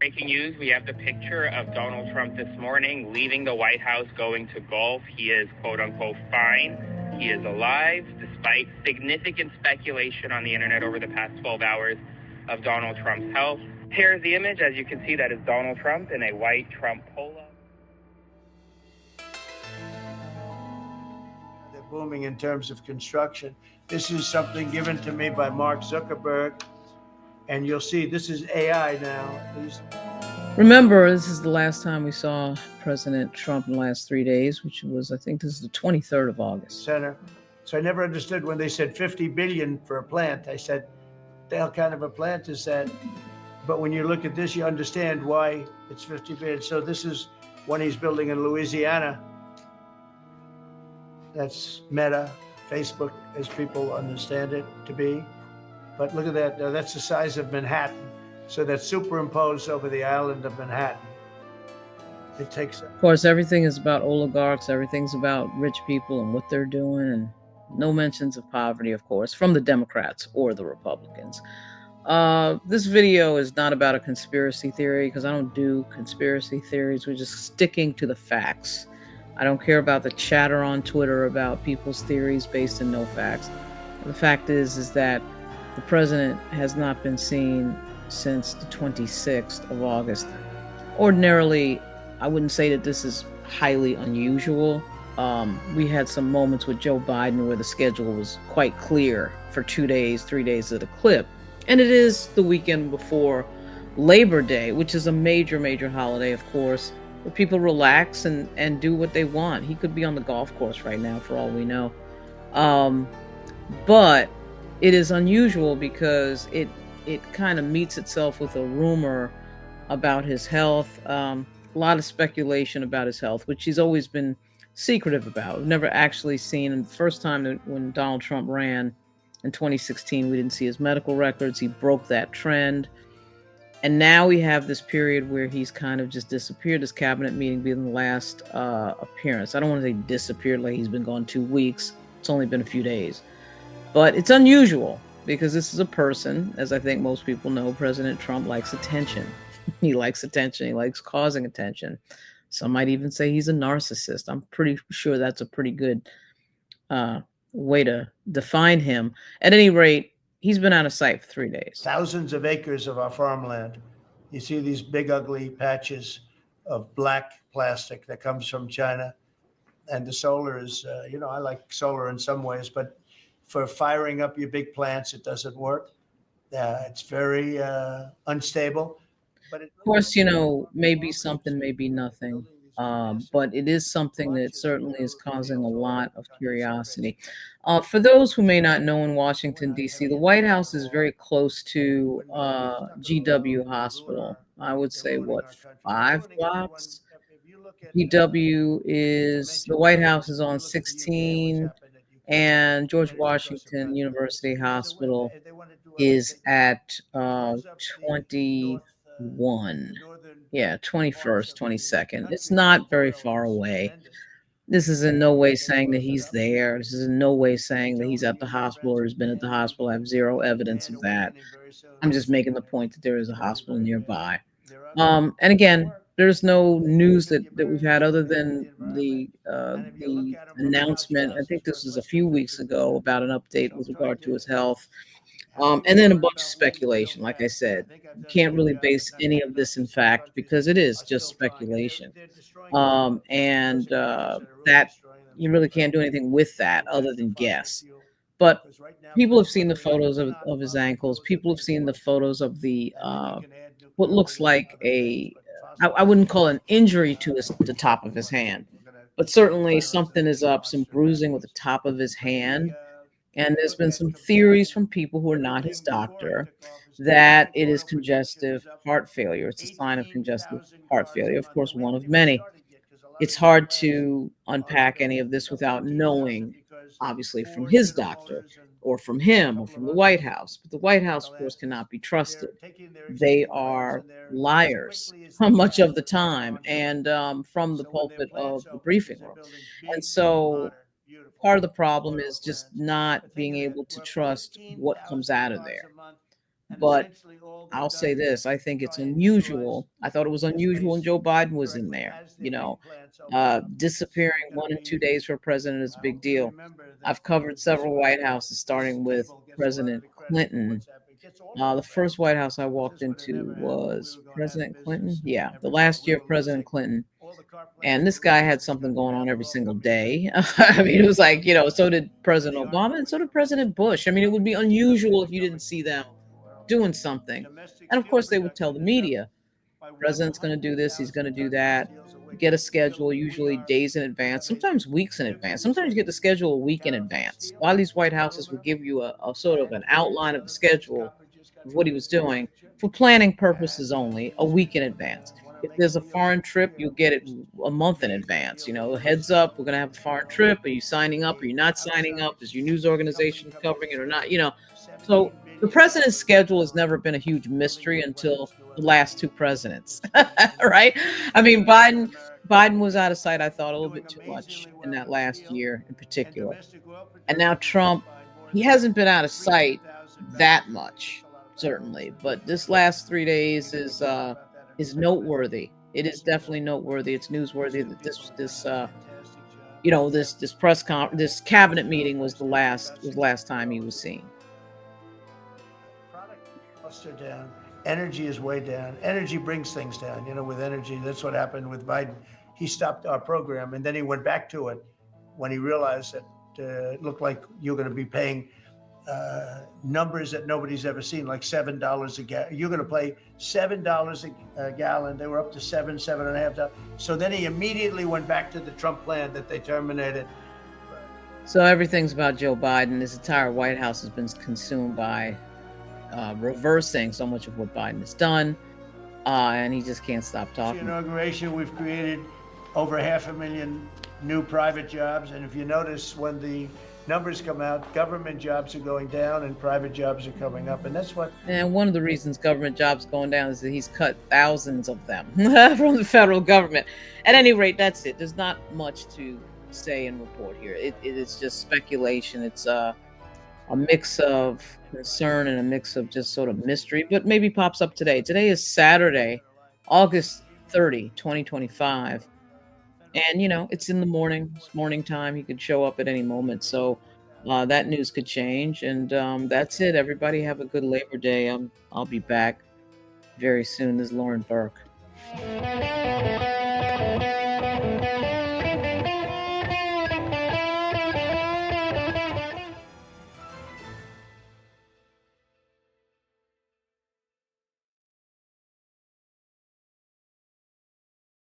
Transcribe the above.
Breaking news, we have the picture of Donald Trump this morning leaving the White House going to golf. He is quote-unquote fine. He is alive, despite significant speculation on the internet over the past 12 hours of Donald Trump's health. Here's the image. As you can see, that is Donald Trump in a white Trump polo. They're booming in terms of construction. This is something given to me by Mark Zuckerberg. And you'll see this is AI now. Remember, this is the last time we saw President Trump in the last 3 days, which was, I think this is the 23rd of August. Center. So I never understood when they said 50 billion for a plant. I said, the hell kind of a plant is that? But when you look at this, you understand why it's 50 billion. So this is one he's building in Louisiana. That's Meta, Facebook, as people understand it to be. But look at that, that's the size of Manhattan. So that's superimposed over the island of Manhattan. It takes... Of course, everything is about oligarchs, everything's about rich people and what they're doing, and no mentions of poverty, of course, from the Democrats or the Republicans. This video is not about a conspiracy theory, because I don't do conspiracy theories. We're just sticking to the facts. I don't care about the chatter on Twitter about people's theories based in no facts. The fact is that the president has not been seen since the 26th of August. Ordinarily, I wouldn't say that this is highly unusual. We had some moments with Joe Biden where the schedule was quite clear for 2 days, 3 days of the clip. And it is the weekend before Labor Day, which is a major, major holiday, of course, where people relax and do what they want. He could be on the golf course right now, for all we know. But it is unusual because it kind of meets itself with a rumor about his health. A lot of speculation about his health, which he's always been secretive about. We've never actually seen him. The first time when Donald Trump ran in 2016, we didn't see his medical records. He broke that trend. And now we have this period where he's kind of just disappeared. His cabinet meeting being the last appearance. I don't want to say disappeared like he's been gone 2 weeks. It's only been a few days. But it's unusual because this is a person, as I think most people know, President Trump likes attention. He likes attention. He likes causing attention. Some might even say he's a narcissist. I'm pretty sure that's a pretty good way to define him. At any rate, he's been out of sight for 3 days. Thousands of acres of our farmland. You see these big, ugly patches of black plastic that comes from China. And the solar is, I like solar in some ways, but for firing up your big plants, it doesn't work. It's very unstable. But of course, maybe something, maybe nothing. But it is something that certainly is causing a lot of curiosity. For those who may not know, in Washington, D.C., the White House is very close to GW Hospital. I would say, 5 blocks? GW is, the White House is on 16, and George Washington University Hospital is at 21. Yeah, 21st, 22nd. It's not very far away. This is in no way saying that he's there. This is in no way saying that he's at the hospital or has been at the hospital. I have zero evidence of that. I'm just making the point that there is a hospital nearby. And again, there's no news that we've had other than the announcement. I think this was a few weeks ago about an update with regard to his health. And then a bunch of speculation. Like I said, you can't really base any of this in fact because it is just speculation. And that you really can't do anything with that other than guess. But people have seen the photos of his ankles. People have seen the photos of the what looks like I wouldn't call it an injury to the top of his hand, but certainly something is up, some bruising with the top of his hand. And there's been some theories from people who are not his doctor that it is congestive heart failure. It's a sign of congestive heart failure, of course, one of many. It's hard to unpack any of this without knowing, obviously, from his doctor or from him or from the White House. But the White House, of course, cannot be trusted. They are liars much of the time, and from the pulpit of the briefing room. And so part of the problem is just not being able to trust what comes out of there. But I'll say this, I think it's unusual. I thought it was unusual when Joe Biden was in there, disappearing 1 and 2 days for a president is a big deal. I've covered several White Houses, starting with President Clinton. The first White House I walked into was President Clinton. Yeah, the last year of President Clinton. And this guy had something going on every single day. I mean, it was like, so did President Obama and so did President Bush. I mean, it would be unusual if you didn't see them doing something. And of course, they would tell the media, president's going to do this, he's going to do that. Get a schedule, usually days in advance, sometimes weeks in advance. Sometimes you get the schedule a week in advance. A lot of these White Houses would give you a sort of an outline of the schedule of what he was doing for planning purposes only, a week in advance. If there's a foreign trip, you'll get it a month in advance. Heads up, we're going to have a foreign trip. Are you signing up? Are you not signing up? Is your news organization covering it or not? So the president's schedule has never been a huge mystery until the last two presidents, right? I mean, Biden was out of sight, I thought, a little bit too much in that last year in particular. And now Trump, he hasn't been out of sight that much, certainly, but this last 3 days is noteworthy. It is definitely noteworthy. It's newsworthy that this cabinet meeting was the last time he was seen. Costs are down. Energy is way down. Energy brings things down. With energy, that's what happened with Biden. He stopped our program and then he went back to it when he realized that it looked like you're going to be paying numbers that nobody's ever seen, like $7 a gallon. You're going to pay $7 a gallon. They were up to $7.5. So then he immediately went back to the Trump plan that they terminated. So everything's about Joe Biden. This entire White House has been consumed by reversing so much of what Biden has done, and he just can't stop talking. Inauguration, we've created over 500,000 new private jobs, and if you notice, when the numbers come out, government jobs are going down and private jobs are coming up, and that's what. And one of the reasons government jobs going down is that he's cut thousands of them from the federal government. At any rate, that's it. There's not much to say and report here. It is just speculation. It's a mix of concern and a mix of just sort of mystery, but maybe pops up today. Today is Saturday, August 30, 2025. And, it's in the morning. It's morning time. He could show up at any moment. So that news could change. And that's it. Everybody have a good Labor Day. I'll be back very soon. This is Lauren Burke.